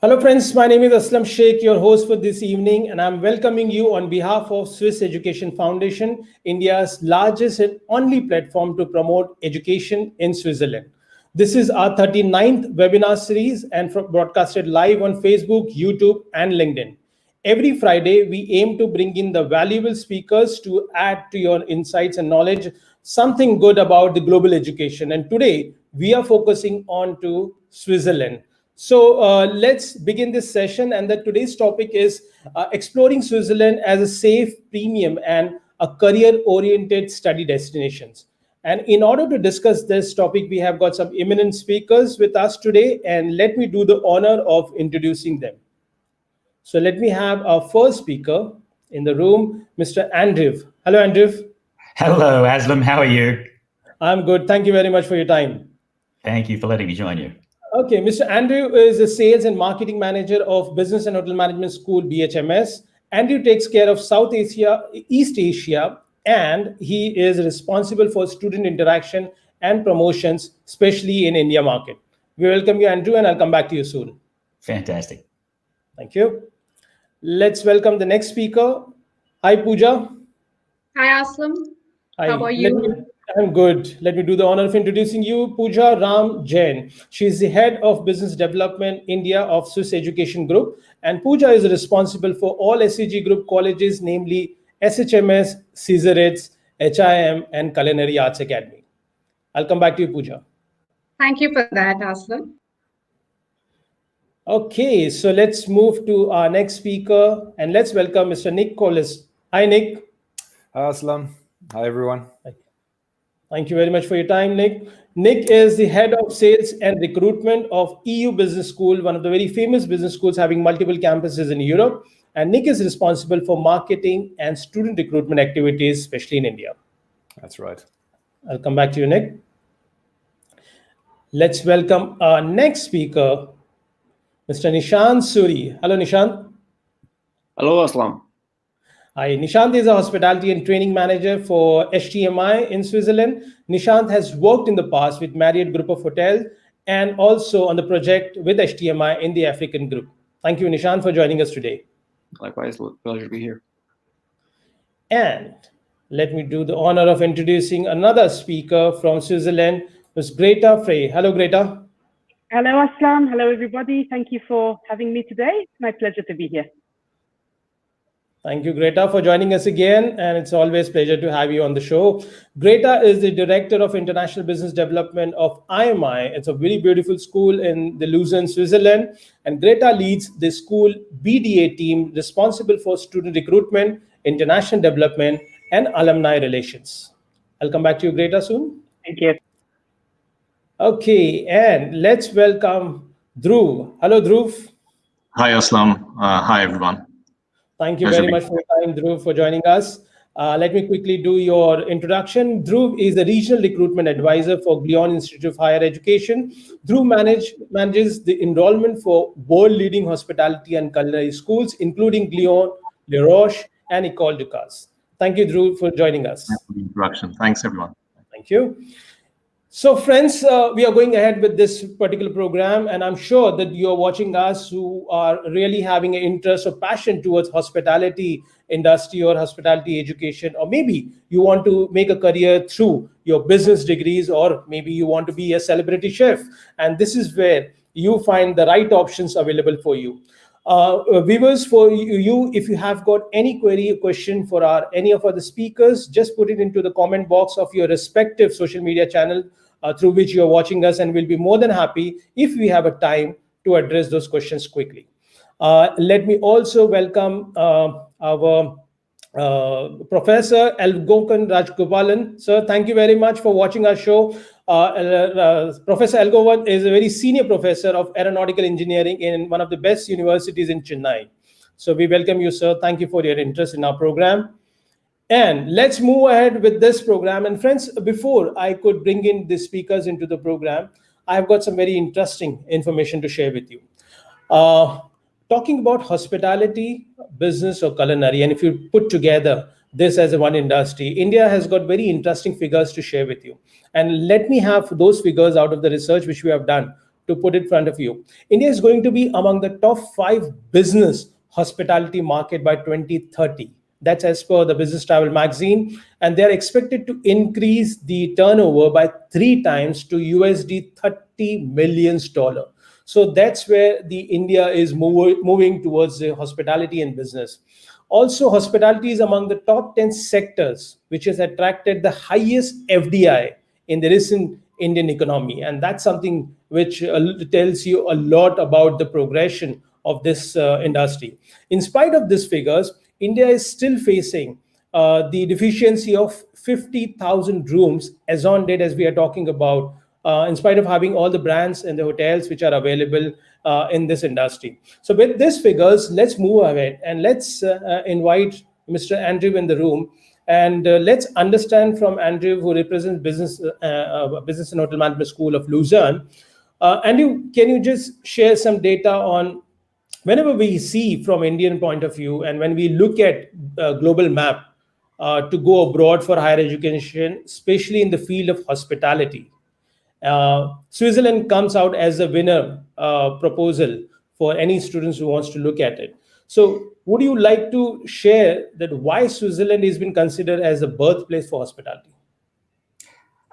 Hello, friends. My name is Aslam Sheikh, your host for this evening, and I'm welcoming you on behalf of Swiss Education Foundation, India's largest and only platform to promote education in Switzerland. This is our 39th webinar series and broadcasted live on Facebook, YouTube, and LinkedIn. Every Friday, we aim to bring in the valuable speakers to add to your insights and knowledge something good about the global education. And today, we are focusing on to Switzerland. So let's begin this session. And today's topic is exploring Switzerland as a safe, premium, and a career-oriented study destinations. And in order to discuss this topic, we have got some eminent speakers with us today. And let me do the honor of introducing them. So let me have our first speaker in the room, Mr. Andrew. Hello, Andrew. Hello, Aslam. How are you? I'm good. Thank you very much for your time. Thank you for letting me join you. Okay, Mr. Andrew is a sales and marketing manager of Business and Hotel Management School, BHMS. Andrew takes care of South Asia, East Asia, and he is responsible for student interaction and promotions, especially in India market. We welcome you, Andrew, and I'll come back to you soon. Fantastic. Thank you. Let's welcome the next speaker. Hi, Pooja. Hi, Aslam. Hi. How are you? I'm good. Let me do the honor of introducing you, Pooja Ram Jain. She is the head of Business Development India of Swiss Education Group. And Pooja is responsible for all SEG Group colleges, namely SHMS, Caesarets, HIM, and Culinary Arts Academy. I'll come back to you, Pooja. Thank you for that, Aslam. Okay, so let's move to our next speaker and let's welcome Mr. Nick Collis. Hi, Nick. Hi, Aslam. Hi, everyone. Thank you very much for your time, Nick. Nick is the head of sales and recruitment of EU Business School, one of the very famous business schools having multiple campuses in Europe. And Nick is responsible for marketing and student recruitment activities, especially in India. That's right. I'll come back to you, Nick. Let's welcome our next speaker, Mr. Nishant Suri. Hello, Nishant. Hello, Aslam. Hi, Nishant is a hospitality and training manager for HTMI in Switzerland. Nishant has worked in the past with Marriott Group of Hotels and also on the project with HTMI in the African group. Thank you, Nishant, for joining us today. Likewise, pleasure to be here. And let me do the honor of introducing another speaker from Switzerland, Ms. Greta Frey. Hello, Greta. Hello, Aslam. Hello, everybody. Thank you for having me today. It's my pleasure to be here. Thank you, Greta, for joining us again. And it's always a pleasure to have you on the show. Greta is the Director of International Business Development of IMI. It's a very beautiful school in the Lucerne, Switzerland. And Greta leads the school BDA team responsible for student recruitment, international development, and alumni relations. I'll come back to you, Greta, soon. Thank you. Okay, and let's welcome Dhruv. Hello, Dhruv. Hi, Aslam. Hi, everyone. Thank you very much for your time, Dhruv, for joining us. Let me quickly do your introduction. Dhruv is the regional recruitment advisor for Glion Institute of Higher Education. Dhruv manages the enrollment for world-leading hospitality and culinary schools, including Glion, Le Roche, and École de Case. Thank you, Dhruv, for joining us. Thanks for the introduction. Thanks, everyone. Thank you. So friends, we are going ahead with this particular program, and I'm sure that you're watching us who are really having an interest or passion towards hospitality industry or hospitality education, or maybe you want to make a career through your business degrees, or maybe you want to be a celebrity chef. And this is where you find the right options available for you. Viewers, for you, if you have got any query or question for any of the speakers, just put it into the comment box of your respective social media channel through which you are watching us, and we'll be more than happy if we have a time to address those questions quickly. Let me also welcome our Professor Elgokan Rajgopalan. Sir, thank you very much for watching our show. Professor Elgokan is a very senior professor of aeronautical engineering in one of the best universities in Chennai. So we welcome you, sir. Thank you for your interest in our program. And let's move ahead with this program. And friends, before I could bring in the speakers into the program, I've got some very interesting information to share with you. Talking about hospitality, business, or culinary, and if you put together this as a one industry, India has got very interesting figures to share with you. And let me have those figures out of the research which we have done to put it in front of you. India is going to be among the top 5 business hospitality market by 2030. That's as per the Business Travel magazine, and they're expected to increase the turnover by 3 times to USD $30 million. So that's where the India is moving towards the hospitality and business. Also, hospitality is among the top 10 sectors which has attracted the highest FDI in the recent Indian economy, and that's something which tells you a lot about the progression of this industry. In spite of these figures, India is still facing the deficiency of 50,000 rooms as on date, as we are talking about, in spite of having all the brands and the hotels which are available in this industry. So with these figures, let's move ahead and let's invite Mr. Andrew in the room, and let's understand from Andrew, who represents Business and Hotel Management School of Lausanne. Andrew, can you just share some data on, whenever we see from Indian point of view, and when we look at a global map to go abroad for higher education, especially in the field of hospitality, Switzerland comes out as a winner proposal for any students who wants to look at it. So would you like to share that why Switzerland has been considered as a birthplace for hospitality?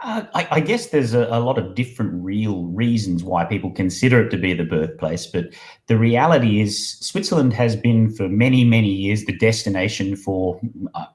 I guess there's a lot of different real reasons why people consider it to be the birthplace, but the reality is Switzerland has been for many, many years the destination for,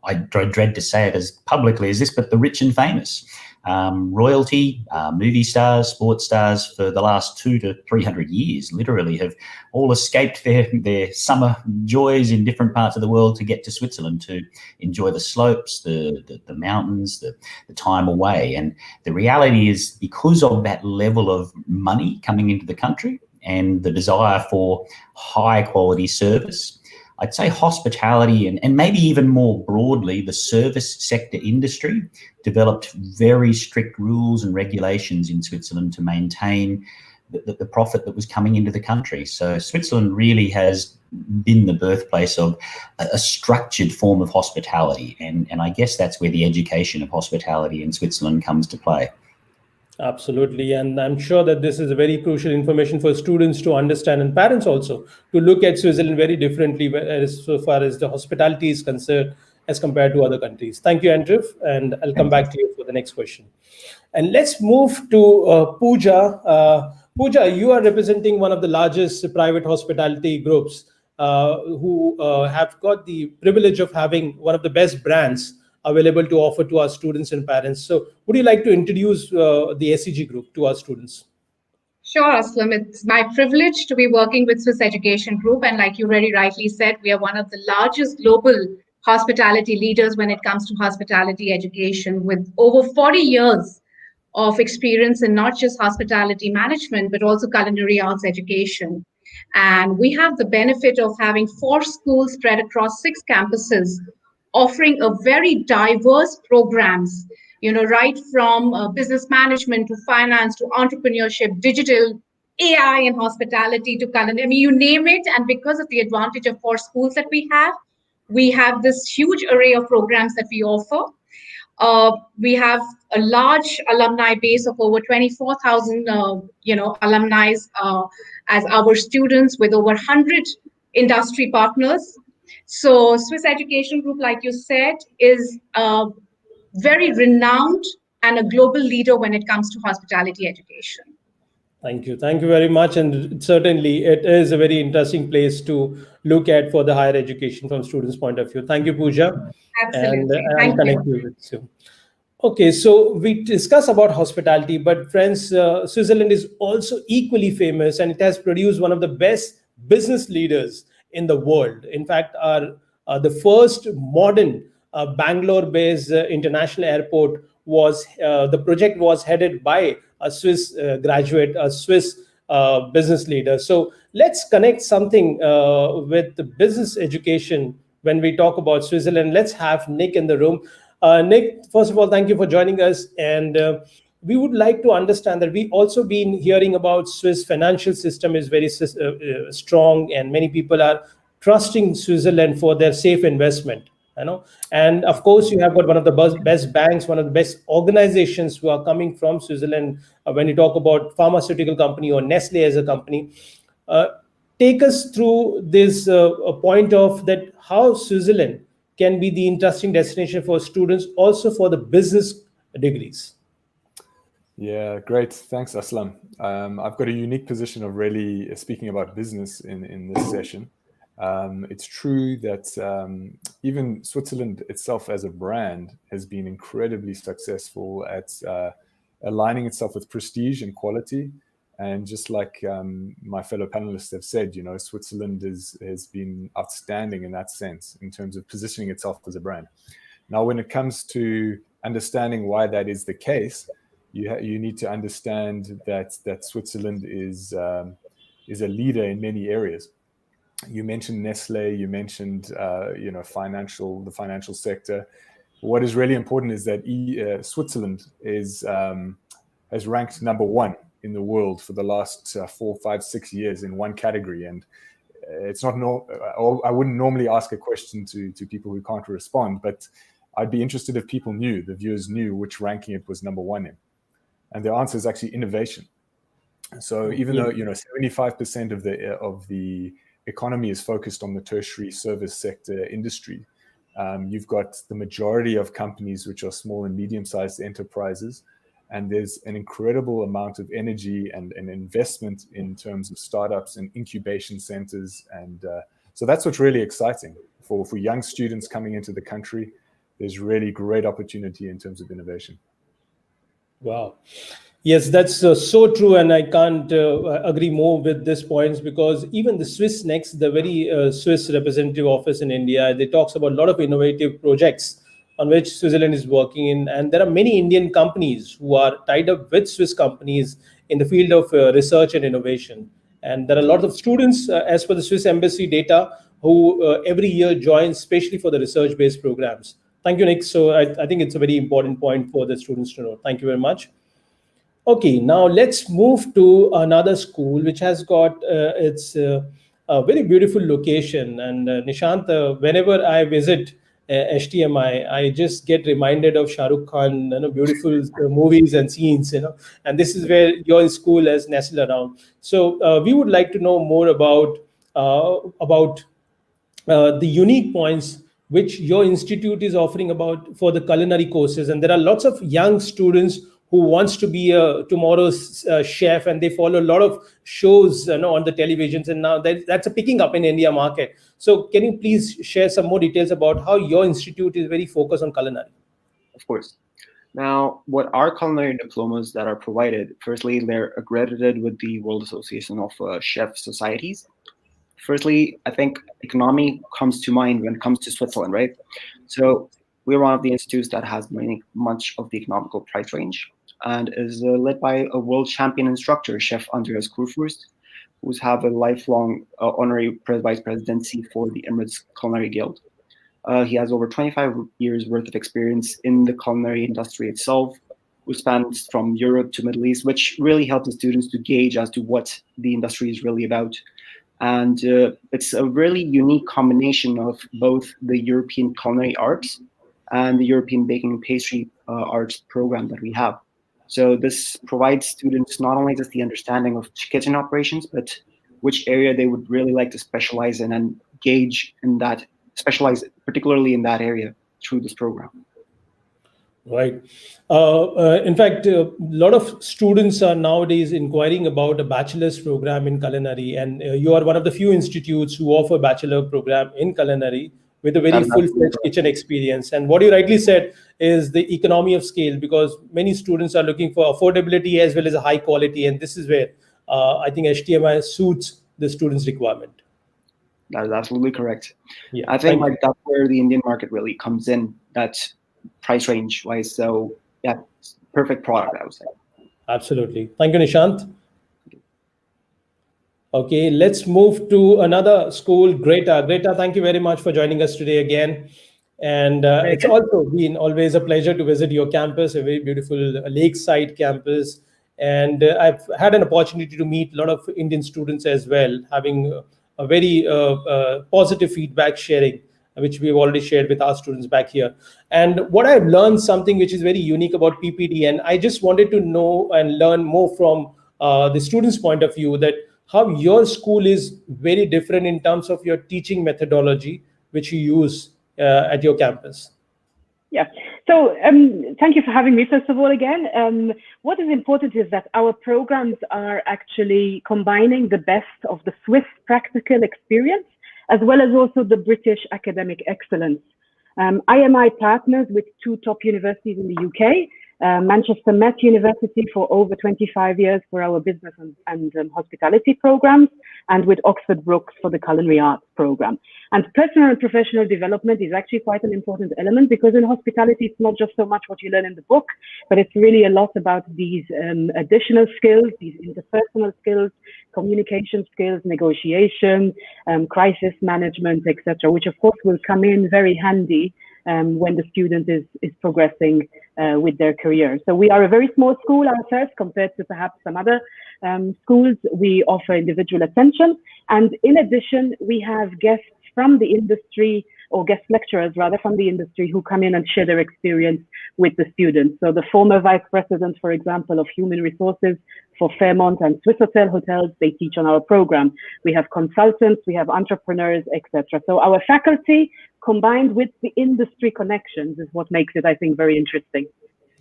I dread to say it as publicly as this, but the rich and famous. Royalty, movie stars, sports stars for the last 200 to 300 years literally have all escaped their summer joys in different parts of the world to get to Switzerland to enjoy the slopes, the mountains, the time away. And the reality is, because of that level of money coming into the country and the desire for high quality service, I'd say hospitality and maybe even more broadly, the service sector industry developed very strict rules and regulations in Switzerland to maintain the profit that was coming into the country. So Switzerland really has been the birthplace of a structured form of hospitality. And I guess that's where the education of hospitality in Switzerland comes to play. Absolutely, and I'm sure that this is a very crucial information for students to understand, and parents also to look at Switzerland very differently so far as the hospitality is concerned as compared to other countries. Thank you, Andrew, and I'll come back to you for the next question. And let's move to Pooja. Pooja, you are representing one of the largest private hospitality groups who have got the privilege of having one of the best brands available to offer to our students and parents. So would you like to introduce the SEG group to our students? Sure, Aslam. It's my privilege to be working with Swiss Education Group. And like you very rightly said, we are one of the largest global hospitality leaders when it comes to hospitality education, with over 40 years of experience in not just hospitality management, but also culinary arts education. And we have the benefit of having 4 schools spread across 6 campuses, offering a very diverse programs, right from business management to finance to entrepreneurship, digital, AI and hospitality to culinary. I mean, you name it. And because of the advantage of 4 schools that we have this huge array of programs that we offer. We have a large alumni base of over 24,000, alumni as our students, with over 100 industry partners. So Swiss Education Group, like you said, is very renowned and a global leader when it comes to hospitality education. Thank you. Thank you very much. And certainly it is a very interesting place to look at for the higher education from students' point of view. Thank you, Pooja. Absolutely. And I'll connect you with you. Okay, so we discuss about hospitality, but friends, Switzerland is also equally famous, and it has produced one of the best business leaders in the world. In fact, the first modern Bangalore-based international airport the project was headed by a Swiss graduate, a Swiss business leader. So let's connect something with the business education when we talk about Switzerland. Let's have Nick in the room. Nick, first of all, thank you for joining us. And we would like to understand that we also been hearing about Swiss financial system is very strong, and many people are trusting Switzerland for their safe investment. And of course, you have got one of the best banks, one of the best organizations who are coming from Switzerland. When you talk about pharmaceutical company or Nestle as a company, uh, take us through this a point of that how Switzerland can be the interesting destination for students, also for the business degrees. Yeah, great. Thanks, Aslam. I've got a unique position of really speaking about business in this session. It's true that even Switzerland itself as a brand has been incredibly successful at aligning itself with prestige and quality. And just like my fellow panelists have said, Switzerland has been outstanding in that sense in terms of positioning itself as a brand. Now, when it comes to understanding why that is the case, you need to understand that Switzerland is a leader in many areas. You mentioned Nestle, you mentioned the financial sector. What is really important is that Switzerland has ranked number one in the world for the last 4, 5, 6 years in one category, and it's not I wouldn't normally ask a question to people who can't respond, but I'd be interested if people knew, the viewers knew which ranking it was number one in. And the answer is actually innovation. So even though 75% of the economy is focused on the tertiary service sector industry, you've got the majority of companies which are small and medium-sized enterprises, and there's an incredible amount of energy and investment in terms of startups and incubation centers, and so that's what's really exciting for young students coming into the country. There's really great opportunity in terms of innovation. Wow. Yes, that's so true. And I can't agree more with these points, because even the Swiss Next, the very Swiss representative office in India, they talks about a lot of innovative projects on which Switzerland is working in. And there are many Indian companies who are tied up with Swiss companies in the field of research and innovation. And there are a lot of students, as per the Swiss Embassy data, who every year join, especially for the research-based programs. Thank you, Nick. So I think it's a very important point for the students to know. Thank you very much. Okay, now let's move to another school which has got a very beautiful location. And Nishant, whenever I visit HTMI, I just get reminded of Shah Rukh Khan, beautiful movies and scenes, and this is where your school has nestled around. So we would like to know more about the unique points which your institute is offering about for the culinary courses. And there are lots of young students who wants to be tomorrow's chef, and they follow a lot of shows on the televisions, and now that's a picking up in India market. So can you please share some more details about how your institute is very focused on culinary? Of course. Now, what our culinary diplomas that are provided, firstly, they're accredited with the World Association of Chef Societies. Firstly, I think economy comes to mind when it comes to Switzerland, right? So we're one of the institutes that has much of the economical price range, and is led by a world champion instructor, Chef Andreas Kurfürst, who's have a lifelong honorary vice presidency for the Emirates Culinary Guild. He has over 25 years worth of experience in the culinary industry itself, which spans from Europe to Middle East, which really helps the students to gauge as to what the industry is really about. And it's a really unique combination of both the European culinary arts and the European baking and pastry arts program that we have. So this provides students not only just the understanding of kitchen operations, but which area they would really like to specialize in and gauge in that, specialize particularly in that area through this program. Right. In fact, a lot of students are nowadays inquiring about a bachelor's program in culinary, and you are one of the few institutes who offer bachelor program in culinary with a very full-fledged kitchen experience. And what you rightly said is the economy of scale, because many students are looking for affordability as well as a high quality, and this is where I think HTMI suits the students' requirement. That is absolutely correct. Yeah, I think that's where the Indian market really comes in, that price range wise. So yeah, perfect product, I would say. Absolutely. Thank you, Nishant. Okay, let's move to another school, Greta. Greta, thank you very much for joining us today again. And it's also been always a pleasure to visit your campus, a very beautiful lakeside campus. And I've had an opportunity to meet a lot of Indian students as well, having a very positive feedback sharing which we've already shared with our students back here. And what I've learned, something which is very unique about PPD, and I just wanted to know and learn more from the students' point of view, that how your school is very different in terms of your teaching methodology, which you use at your campus. Yeah. So thank you for having me, first of all, again. What is important is that our programs are actually combining the best of the Swiss practical experience, as well as also the British academic excellence. IMI partners with 2 top universities in the UK, Manchester Met University for over 25 years for our business and hospitality programs, and with Oxford Brookes for the culinary arts program. And personal and professional development is actually quite an important element, because in hospitality, it's not just so much what you learn in the book, but it's really a lot about these additional skills, these interpersonal skills, communication skills, negotiation, crisis management, etc., which of course will come in very handy when the student is progressing with their career. So we are a very small school ourselves compared to perhaps some other schools. We offer individual attention. And in addition, we have guests from the industry, or guest lecturers rather, from the industry, who come in and share their experience with the students. So the former vice president, for example, of human resources for Fairmont and Swissôtel hotels, they teach on our program. We have consultants, we have entrepreneurs, etc. So our faculty, combined with the industry connections, is what makes it, I think, very interesting.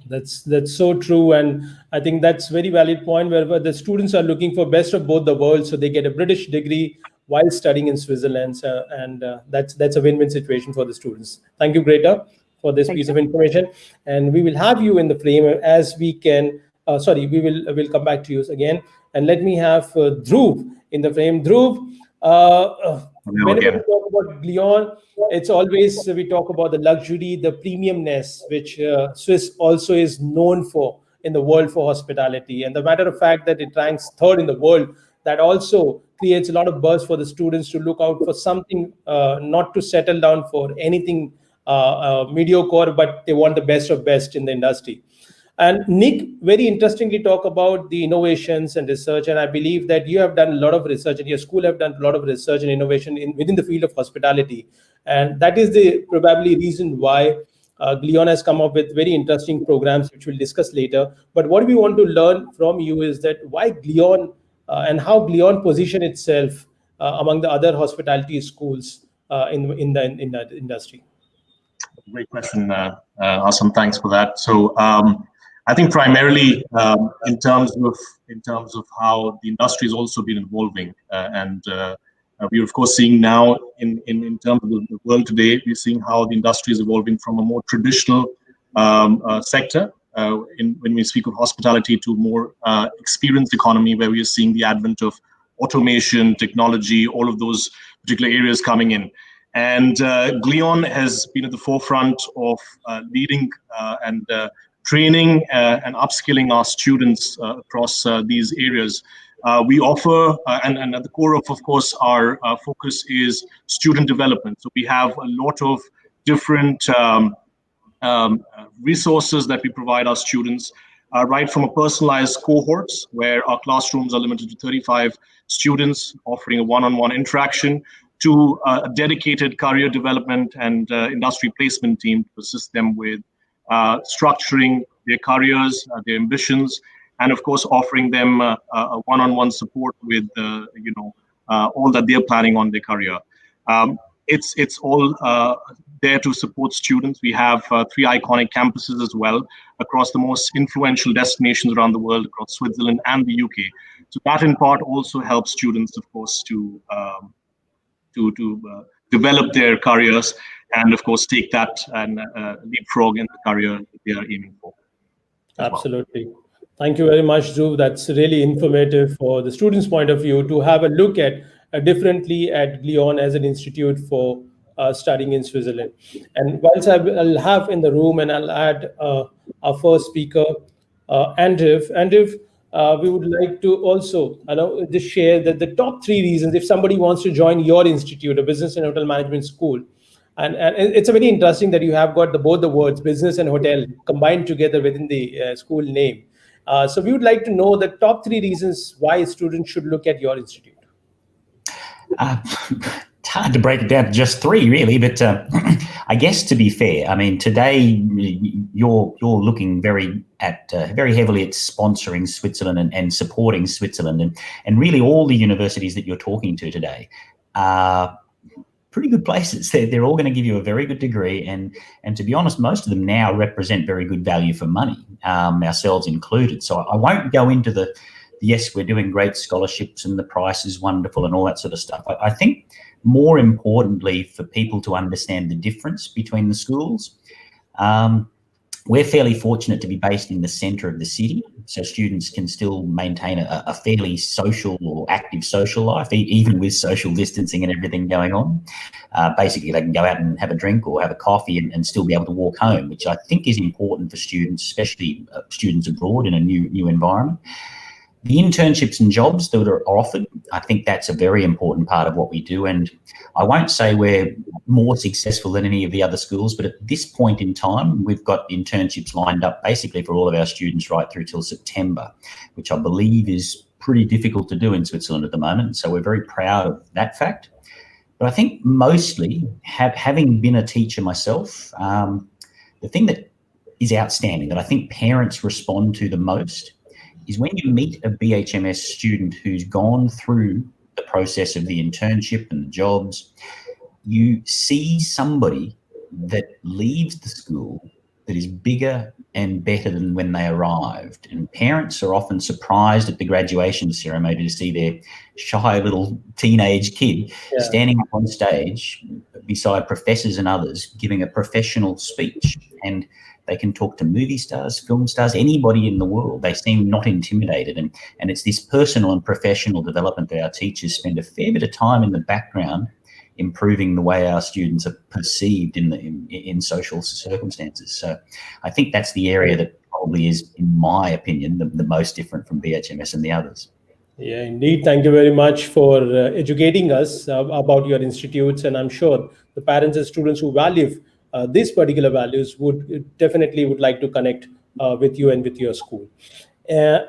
That's so true, and I think that's very valid point, where the students are looking for best of both the worlds, so they get a British degree while studying in Switzerland, and that's a win-win situation for the students. Thank you, Greta, for this piece of information, and we will have you in the frame as we can. We'll come back to you again, and let me have Dhruv in the frame. Dhruv, whenever we talk about Glion, it's always we talk about the luxury, the premiumness, which Swiss also is known for in the world for hospitality. And the matter of fact that it ranks 3rd in the world, that also creates a lot of buzz for the students to look out for something, not to settle down for anything mediocre, but they want the best of best in the industry. And Nick very interestingly talk about the innovations and research, and I believe that you have done a lot of research, and your school have done a lot of research and innovation within the field of hospitality, and that is the probably reason why Glion has come up with very interesting programs, which we'll discuss later. But what we want to learn from you is that why Glion and how Glion position itself among the other hospitality schools in the industry. Great question, Awesome. Thanks for that. So I think primarily in terms of how the industry has also been evolving, and we're of course seeing now in terms of the world today, we're seeing how the industry is evolving from a more traditional sector when we speak of hospitality to more experienced economy, where we are seeing the advent of automation, technology, all of those particular areas coming in. And Glion has been at the forefront of leading and training and upskilling our students across these areas. We offer, and at the core of course, our focus is student development. So we have a lot of different resources that we provide our students, right from a personalized cohorts, where our classrooms are limited to 35 students, offering a one-on-one interaction, to a dedicated career development and industry placement team to assist them with structuring their careers, their ambitions, and of course offering them a one-on-one support with all that they're planning on their career. It's all there to support students. We have 3 iconic campuses as well across the most influential destinations around the world, across Switzerland and the UK. So that in part also helps students, of course, to develop their careers and of course take that and leapfrog in the career they are aiming for. Absolutely. Well. Thank you very much, Dhruv. That's really informative for the students' point of view to have a look at differently at Glion as an institute for studying in Switzerland. And once I'll have in the room, and I'll add our first speaker, Andrew. Andrew, we would like to also just share that the top 3 reasons if somebody wants to join your institute, a business and hotel management school. And it's a very interesting that you have got both the words business and hotel combined together within the school name. So we would like to know the top 3 reasons why students should look at your institute. It's hard to break it down to just 3, really, but I guess to be fair, I mean, today you're looking very heavily at sponsoring Switzerland and supporting Switzerland, and really all the universities that you're talking to today are pretty good places. They're all going to give you a very good degree, and to be honest, most of them now represent very good value for money, ourselves included. So I won't go into the yes, we're doing great scholarships and the price is wonderful and all that sort of stuff. I think more importantly, for people to understand the difference between the schools, we're fairly fortunate to be based in the centre of the city, so students can still maintain a fairly social or active social life, even with social distancing and everything going on. Basically, they can go out and have a drink or have a coffee and still be able to walk home, which I think is important for students, especially students abroad in a new environment. The internships and jobs that are offered, I think that's a very important part of what we do. And I won't say we're more successful than any of the other schools, but at this point in time, we've got internships lined up basically for all of our students right through till September, which I believe is pretty difficult to do in Switzerland at the moment. So we're very proud of that fact. But I think mostly, having been a teacher myself, the thing that is outstanding that I think parents respond to the most is when you meet a BHMS student who's gone through the process of the internship and the jobs, you see somebody that leaves the school that is bigger and better than when they arrived. And parents are often surprised at the graduation ceremony to see their shy little teenage kid standing up on stage beside professors and others giving a professional speech. And they can talk to movie stars, film stars, anybody in the world. They seem not intimidated. And it's this personal and professional development that our teachers spend a fair bit of time in the background improving the way our students are perceived in social circumstances. So I think that's the area that probably is, in my opinion, the most different from BHMS and the others. Yeah, indeed. Thank you very much for educating us about your institutes. And I'm sure the parents and students who value these particular values would like to connect with you and with your school.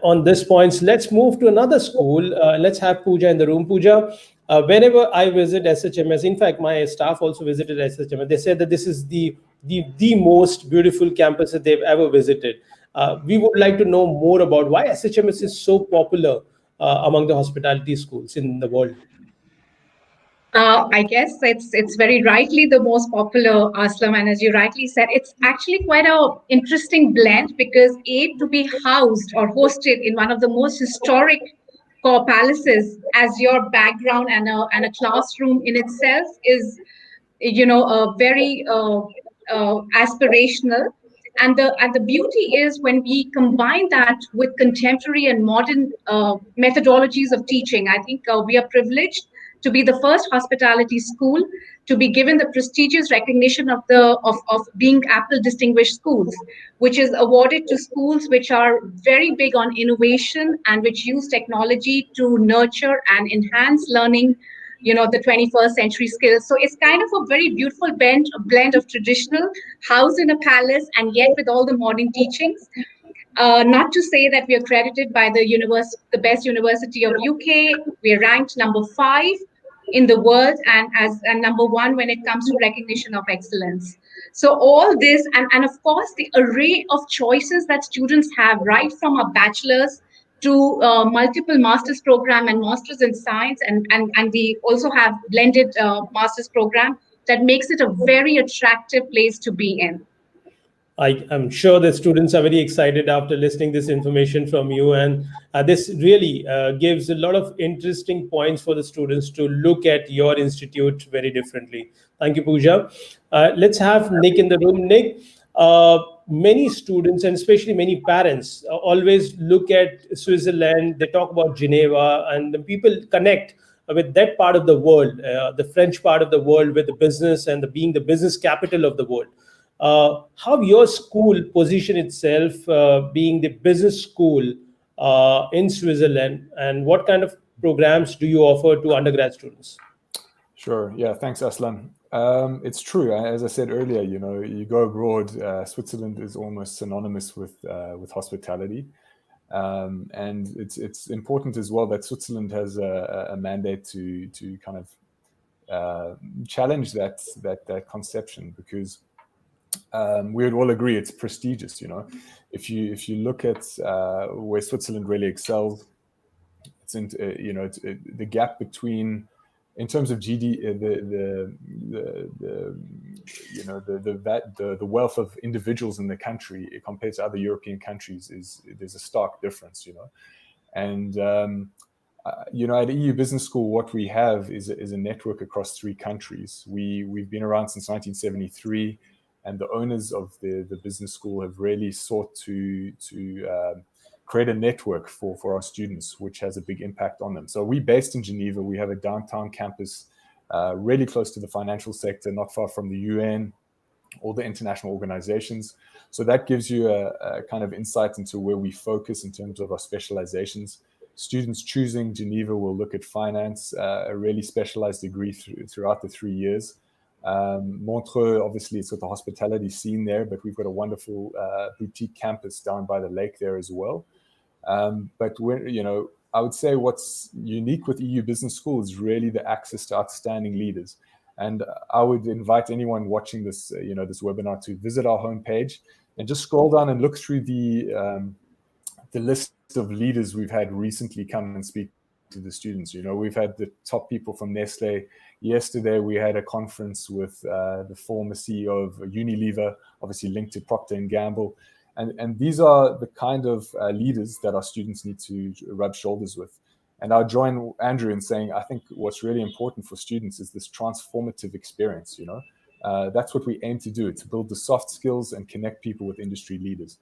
On this points, let's move to another school. Let's have Pooja in the room. Pooja, whenever I visit SHMS, in fact, my staff also visited SHMS. They said that this is the most beautiful campus that they've ever visited. We would like to know more about why SHMS is so popular among the hospitality schools in the world. I guess it's very rightly the most popular, Aslam, and as you rightly said, it's actually quite a interesting blend because to be housed or hosted in one of the most historic core palaces as your background and a classroom in itself is, a very aspirational. And the beauty is when we combine that with contemporary and modern methodologies of teaching. I think we are privileged to be the first hospitality school to be given the prestigious recognition of being Apple Distinguished Schools, which is awarded to schools which are very big on innovation and which use technology to nurture and enhance learning, the 21st century skills. So it's kind of a very beautiful blend of traditional, housed in a palace, and yet with all the modern teachings. Not to say that we are accredited by the best university of UK. We are ranked number 5 in the world and number 1 when it comes to recognition of excellence. So all this and of course the array of choices that students have, right from a bachelor's to multiple master's program and masters in science, and we also have blended master's program that makes it a very attractive place to be in. I'm sure the students are very excited after listening this information from you, and this really gives a lot of interesting points for the students to look at your institute very differently. Thank you, Pooja. Let's have Nick in the room. Nick, many students and especially many parents always look at Switzerland. They talk about Geneva, and the people connect with that part of the world, the French part of the world, with the business and being the business capital of the world. How your school position itself being the business school in Switzerland, and what kind of programs do you offer to undergrad students? Sure. Yeah. Thanks, Aslam. It's true. As I said earlier, you go abroad, Switzerland is almost synonymous with hospitality. And it's important as well that Switzerland has a mandate to kind of challenge that conception, because we would all agree it's prestigious. If you look at where Switzerland really excels, it's in the gap between, in terms of GD, the wealth of individuals in the country compared to other European countries there's a stark difference. And at EU Business School, what we have is a network across 3 countries. We've been around since 1973, and the owners of the business school have really sought to create a network for our students, which has a big impact on them. So we're based in Geneva. We have a downtown campus, really close to the financial sector, not far from the UN, all the international organizations. So that gives you a kind of insight into where we focus in terms of our specializations. Students choosing Geneva will look at finance, a really specialized degree throughout the 3 years. Montreux, obviously, it's got the hospitality scene there, but we've got a wonderful boutique campus down by the lake there as well. But I would say what's unique with EU Business School is really the access to outstanding leaders. And I would invite anyone watching this, this webinar, to visit our homepage and just scroll down and look through the list of leaders we've had recently come and speak to the students. We've had the top people from Nestle. Yesterday, we had a conference with the former CEO of Unilever, obviously linked to Procter & Gamble. And these are the kind of leaders that our students need to rub shoulders with. And I'll join Andrew in saying, I think what's really important for students is this transformative experience. That's what we aim to do, to build the soft skills and connect people with industry leaders.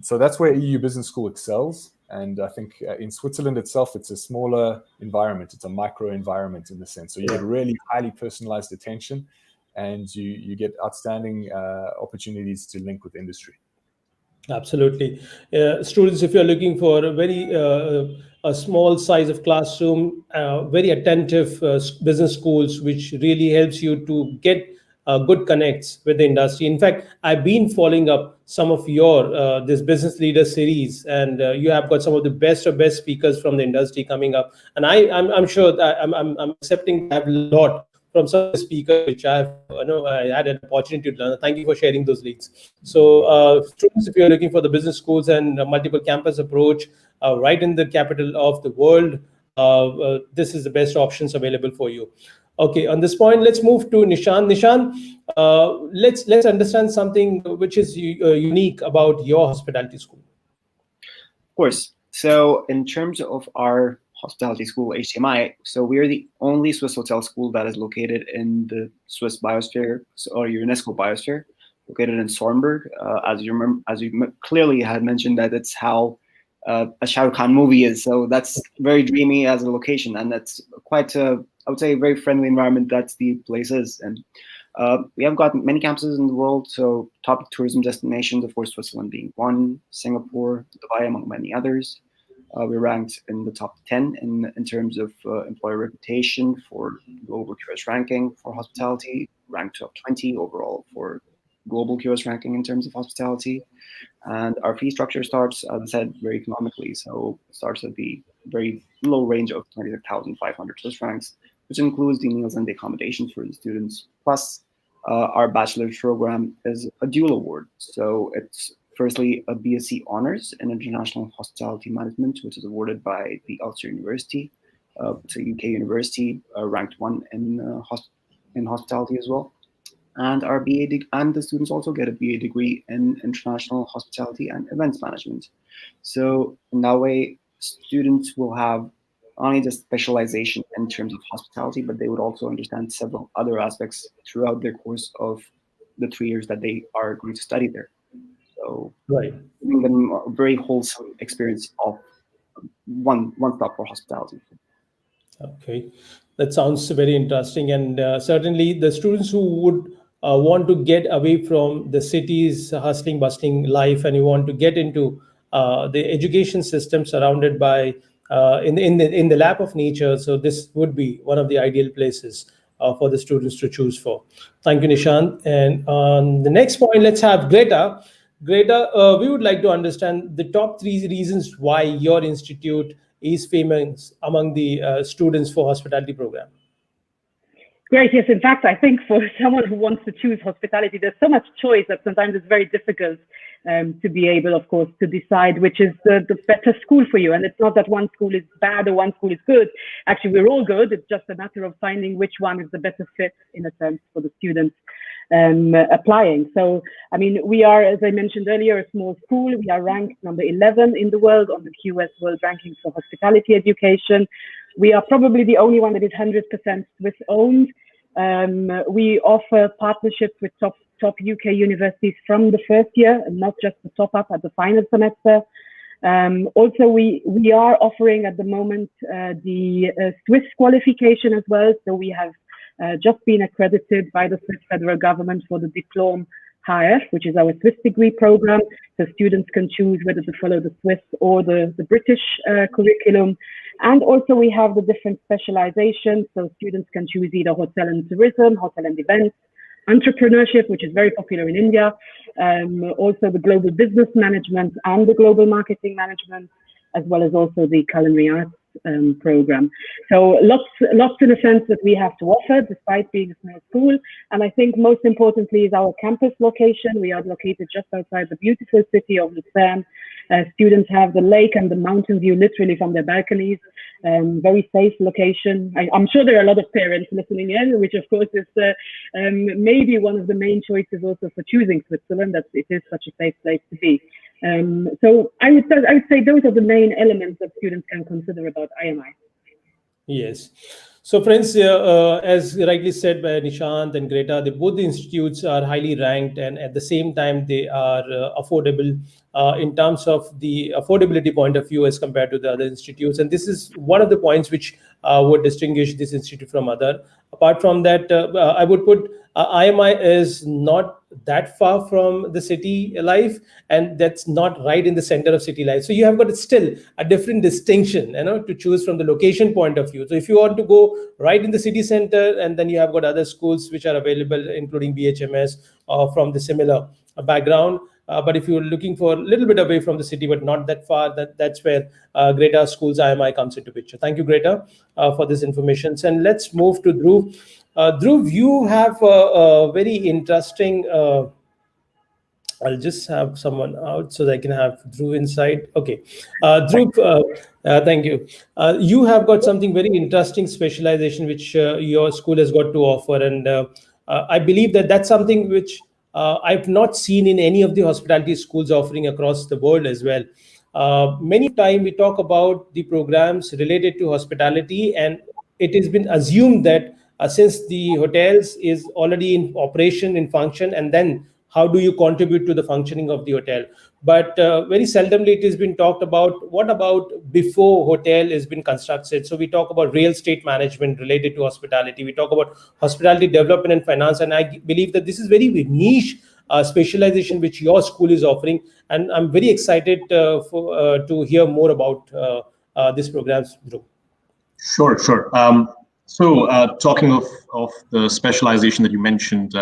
So that's where EU Business School excels. And I think in Switzerland itself, it's a smaller environment. It's a micro environment in the sense. So you get really highly personalized attention, and you get outstanding opportunities to link with industry. Absolutely. Students, if you're looking for a very a small size of classroom, very attentive business schools, which really helps you to get good connects with the industry. In fact, I've been following up some of your this business leader series, and you have got some of the best speakers from the industry coming up. And I'm sure that I'm accepting to have a lot from some of the speakers, which I had an opportunity to learn. Thank you for sharing those links. So students, if you're looking for the business schools and multiple campus approach right in the capital of the world, this is the best options available for you. Okay, on this point, let's move to Nishan. Nishan, let's understand something which is unique about your hospitality school. Of course. So in terms of our hospitality school, HCMI, so we're the only Swiss hotel school that is located in the Swiss biosphere, or UNESCO biosphere, located in Sornberg. As you clearly had mentioned, that it's how a Shah Rukh Khan movie is. So that's very dreamy as a location, and that's quite a, I would say, a very friendly environment that the place is. And we have got many campuses in the world. So top tourism destinations, of course, Switzerland being one, Singapore, Dubai, among many others. We're ranked in the top 10 in terms of employer reputation for global QS ranking for hospitality, ranked top 20 overall for global QS ranking in terms of hospitality. And our fee structure starts, as I said, very economically. So it starts at the very low range of 26,500 Swiss francs, which includes the meals and the accommodations for the students. Plus, our bachelor's program is a dual award. So it's firstly a BSc Honors in International Hospitality Management, which is awarded by the Ulster University. It's a UK university, ranked 1 in hospitality as well. And our BA and the students also get a BA degree in International Hospitality and Events Management. So in that way, students will have not only the specialization in terms of hospitality, but they would also understand several other aspects throughout their course of the 3 years that they are going to study there. So right, giving them a very wholesome experience of one stop for hospitality. Okay, that sounds very interesting, and certainly the students who would want to get away from the city's hustling, bustling life, and you want to get into the education system surrounded by in the lap of nature. So this would be one of the ideal places for the students to choose for. Thank you, Nishant. And on the next point, let's have Greta. Greta, we would like to understand the top 3 reasons why your institute is famous among the students for hospitality program. Great. Yes. In fact, I think for someone who wants to choose hospitality, there's so much choice that sometimes it's very difficult to be able, of course, to decide which is the better school for you. And it's not that one school is bad or one school is good. Actually, we're all good. It's just a matter of finding which one is the better fit, in a sense, for the students applying. So, I mean, we are, as I mentioned earlier, a small school. We are ranked number 11 in the world on the QS World Rankings for Hospitality Education. We are probably the only one that is 100% Swiss owned. We offer partnerships with top UK universities from the first year, and not just the top up at the final semester. Also, we are offering at the moment the Swiss qualification as well. So we have just been accredited by the Swiss federal government for the Diplom HF, which is our Swiss degree program. So students can choose whether to follow the Swiss or the British curriculum. And also we have the different specializations. So students can choose either hotel and tourism, hotel and events, entrepreneurship, which is very popular in India, also the global business management and the global marketing management, as well as also the culinary arts program. So lots in a sense that we have to offer despite being a small school. And I think most importantly is our campus location. We are located just outside the beautiful city of Lucerne. Students have the lake and the mountain view literally from their balconies. Very safe location. I'm sure there are a lot of parents listening in, which of course is maybe one of the main choices also for choosing Switzerland, that it is such a safe place to be. So I would say those are the main elements that students can consider about IMI. Yes. So friends, as rightly said by Nishant and Greta, both the institutes are highly ranked, and at the same time they are affordable in terms of the affordability point of view as compared to the other institutes. And this is one of the points which would distinguish this institute from other. Apart from that, I would put IMI is not that far from the city life, and that's not right in the center of city life. So you have got still a different distinction, to choose from the location point of view. So if you want to go right in the city center, and then you have got other schools which are available, including BHMS from the similar background. But if you're looking for a little bit away from the city, but not that far, that's where Greta Schools IMI comes into picture. Thank you, Greta, for this information. And let's move to Dhruv. Dhruv, you have a very interesting, I'll just have someone out so that I can have Dhruv inside. Okay. Dhruv, thank you. You have got something very interesting specialization which your school has got to offer. And I believe that that's something which I've not seen in any of the hospitality schools offering across the world as well. Many times we talk about the programs related to hospitality, and it has been assumed that since the hotels is already in operation, in function, and then how do you contribute to the functioning of the hotel? But very seldomly it has been talked about, what about before hotel has been constructed? So we talk about real estate management related to hospitality. We talk about hospitality development and finance. And I believe that this is very niche specialization which your school is offering. And I'm very excited to hear more about this program. Sure. So talking of the specialization that you mentioned,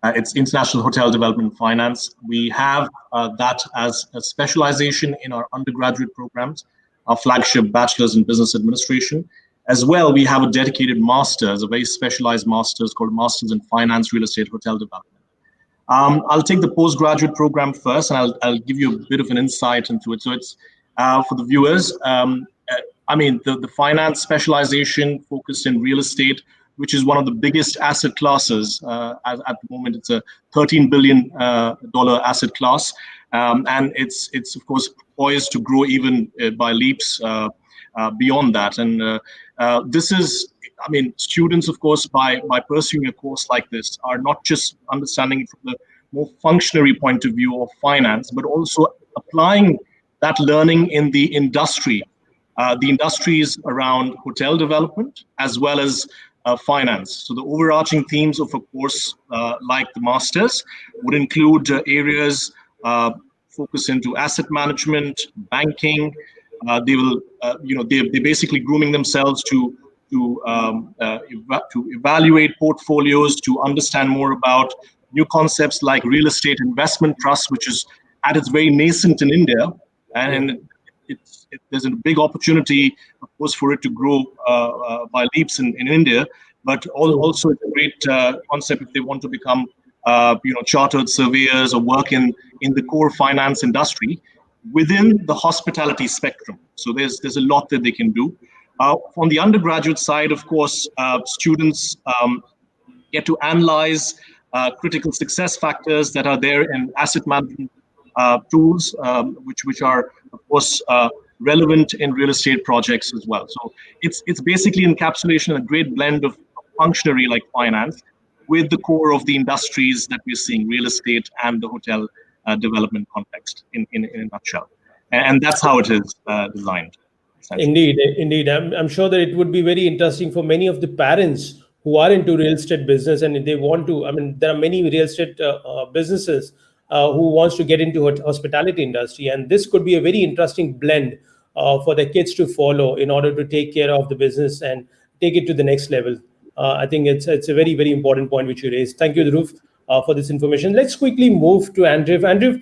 it's International Hotel Development and Finance. We have that as a specialization in our undergraduate programs, our flagship Bachelor's in Business Administration. As well, we have a dedicated master's, a very specialized master's called Master's in Finance, Real Estate, Hotel Development. I'll take the postgraduate program first, and I'll give you a bit of an insight into it. So it's for the viewers. The finance specialization focused in real estate, which is one of the biggest asset classes at the moment. It's a $13 billion asset class, and it's of course poised to grow even by leaps beyond that. And this is, students, of course, by pursuing a course like this, are not just understanding it from the more functionary point of view of finance, but also applying that learning in the industry. The industries around hotel development as well as finance. So the overarching themes of a course like the Masters would include areas focus into asset management, banking. They will, they're basically grooming themselves to evaluate portfolios, to understand more about new concepts like real estate investment trust, which is at its very nascent in India, and there's a big opportunity, of course, for it to grow by leaps in India. but also it's a great concept if they want to become chartered surveyors or work in the core finance industry within the hospitality spectrum. So there's a lot that they can do. On the undergraduate side, of course, students get to analyze critical success factors that are there in asset management tools, which are, of course, relevant in real estate projects as well. So it's basically encapsulation, a great blend of functionary like finance with the core of the industries that we're seeing, real estate and the hotel development context in a nutshell. And that's how it is designed. Indeed. I'm sure that it would be very interesting for many of the parents who are into real estate business and they want to. I mean, there are many real estate businesses who wants to get into hospitality industry, and this could be a very interesting blend for the kids to follow in order to take care of the business and take it to the next level. I think it's a very, very important point which you raised. Thank you, Dhruv, for this information. Let's quickly move to Andrew. Andrew,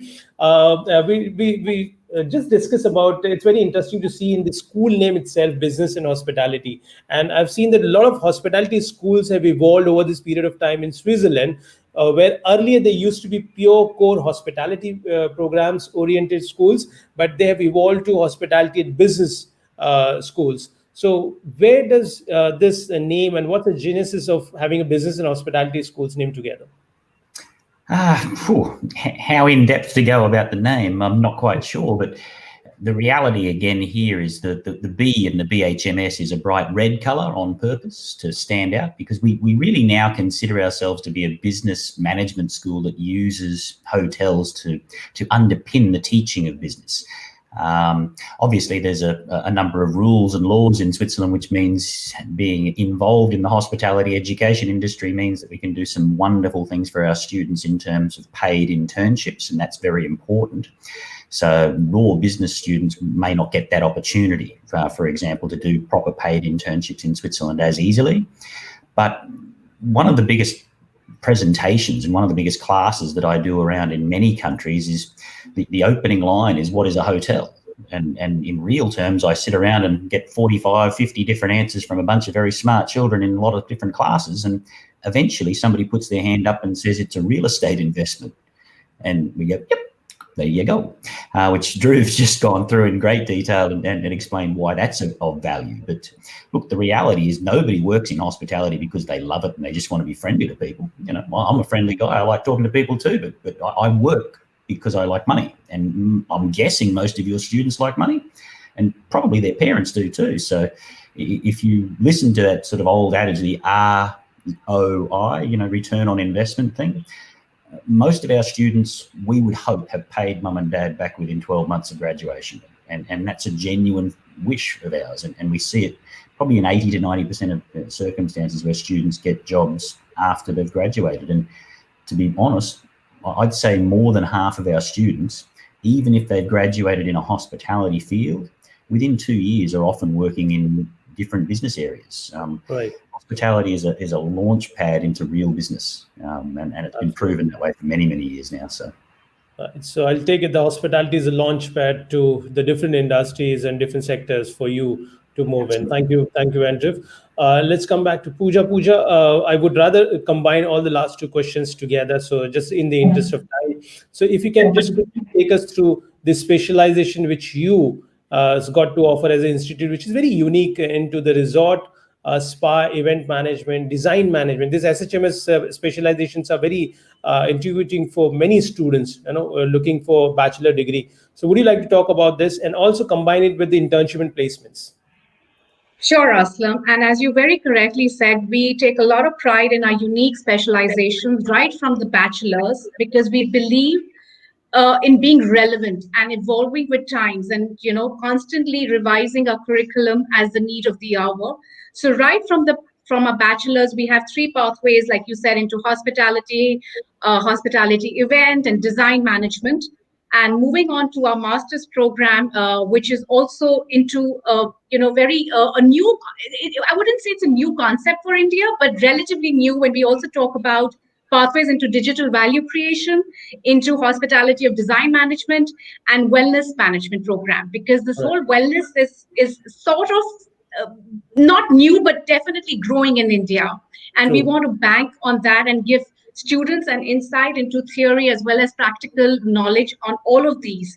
we just discuss about, it's very interesting to see in the school name itself, business and hospitality. And I've seen that a lot of hospitality schools have evolved over this period of time in Switzerland, where earlier they used to be pure core hospitality programs oriented schools, but they have evolved to hospitality and business schools. So where does this name and what's the genesis of having a business and hospitality schools named together? How in depth to go about the name, I'm not quite sure, but the reality again here is that the B in the BHMS is a bright red color on purpose to stand out, because we really now consider ourselves to be a business management school that uses hotels to underpin the teaching of business. Obviously, there's a number of rules and laws in Switzerland, which means being involved in the hospitality education industry means that we can do some wonderful things for our students in terms of paid internships, and that's very important. So raw business students may not get that opportunity, for example, to do proper paid internships in Switzerland as easily. But one of the biggest presentations and one of the biggest classes that I do around in many countries is the opening line is, what is a hotel? And in real terms, I sit around and get 45, 50 different answers from a bunch of very smart children in a lot of different classes. And eventually somebody puts their hand up and says it's a real estate investment. And we go, yep, there you go, which Dhruv's just gone through in great detail and explained why that's of value. But look, the reality is nobody works in hospitality because they love it and they just want to be friendly to people. You know, I'm a friendly guy. I like talking to people too, but I work because I like money. And I'm guessing most of your students like money, and probably their parents do too. So if you listen to that sort of old adage, the ROI, return on investment thing, most of our students, we would hope, have paid mum and dad back within 12 months of graduation. And that's a genuine wish of ours. And we see it probably in 80 to 90% of circumstances where students get jobs after they've graduated. And to be honest, I'd say more than half of our students, even if they've graduated in a hospitality field, within 2 years are often working in different business areas. Right. Hospitality is a launch pad into real business, and it's been proven that way for many, many years now. So I'll take it the hospitality is a launch pad to the different industries and different sectors for you to move in. Thank you, Andrew. Let's come back to Pooja. Pooja, I would rather combine all the last two questions together. So just in the interest of time, so if you can just quickly take us through the specialization which you has got to offer as an institute, which is very unique into the resort, spa, event management, design management. These SHMS specializations are very intriguing for many students, looking for bachelor degree. So would you like to talk about this and also combine it with the internship and placements? Sure, Aslam. And as you very correctly said, we take a lot of pride in our unique specializations right from the bachelor's, because we believe in being relevant and evolving with times and, constantly revising our curriculum as the need of the hour. So right from a bachelor's, we have three pathways, like you said, into hospitality, hospitality event and design management. And moving on to our master's program, which is also into, very a new, I wouldn't say it's a new concept for India, but relatively new when we also talk about pathways into digital value creation, into hospitality of design management and wellness management program, because this whole wellness is sort of not new, but definitely growing in India. And we True. want to bank on that and give students an insight into theory as well as practical knowledge on all of these.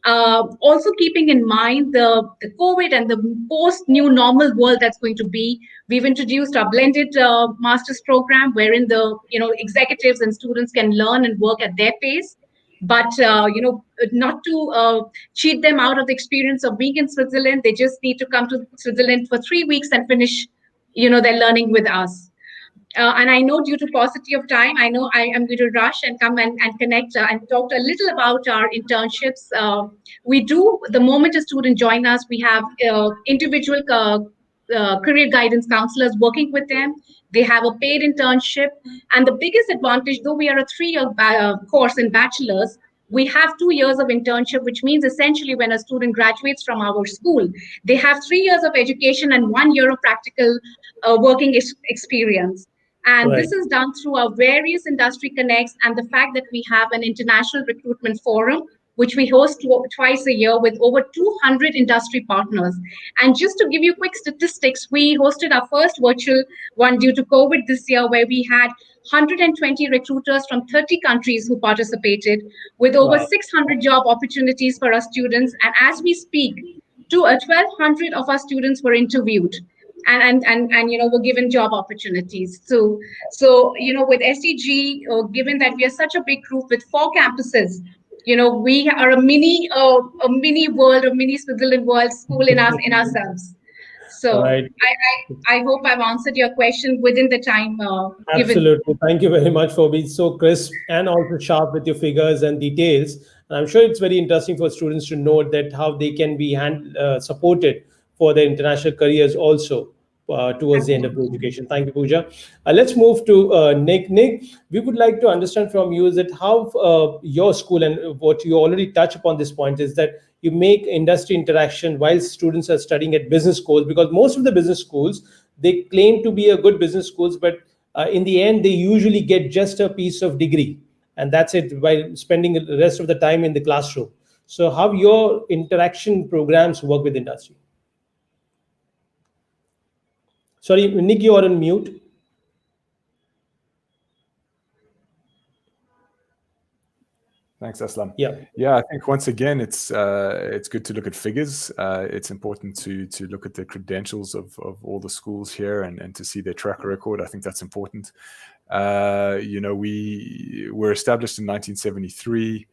Also keeping in mind the COVID and the post new normal world that's going to be, we've introduced our blended master's program wherein the executives and students can learn and work at their pace, but not to cheat them out of the experience of being in Switzerland. They just need to come to Switzerland for 3 weeks and finish their learning with us. And I know due to paucity of time, I know I am going to rush and come and connect and talk a little about our internships. We do, the moment a student joins us, we have individual career guidance counselors working with them. They have a paid internship. And the biggest advantage, though we are a 3-year course in bachelor's, we have 2 years of internship, which means essentially when a student graduates from our school, they have 3 years of education and 1 year of practical working experience. And Right. this is done through our various industry connects and the fact that we have an international recruitment forum, which we host twice a year with over 200 industry partners. And just to give you quick statistics, we hosted our first virtual one due to COVID this year, where we had 120 recruiters from 30 countries who participated, with over Wow. 600 job opportunities for our students. And as we speak, 1,200 of our students were interviewed and were given job opportunities. So with SDG, given that we are such a big group with 4 campuses, we are a mini world, a mini Switzerland world school in ourselves. So Right. I hope I've answered your question within the time given. Absolutely. Thank you very much for being so crisp and also sharp with your figures and details. And I'm sure it's very interesting for students to know that how they can be supported for their international careers also towards the end of the education. Thank you, Pooja. Let's move to Nick. Nick, we would like to understand from you is that how your school, and what you already touched upon this point, is that you make industry interaction while students are studying at business schools, because most of the business schools, they claim to be a good business schools, but in the end, they usually get just a piece of degree, and that's it, while spending the rest of the time in the classroom. So how your interaction programs work with industry? Sorry, Nick, you are on mute. Thanks, Aslam. Yeah. Yeah, I think once again, it's good to look at figures. It's important to look at the credentials of all the schools here and to see their track record. I think that's important. We were established in 1973.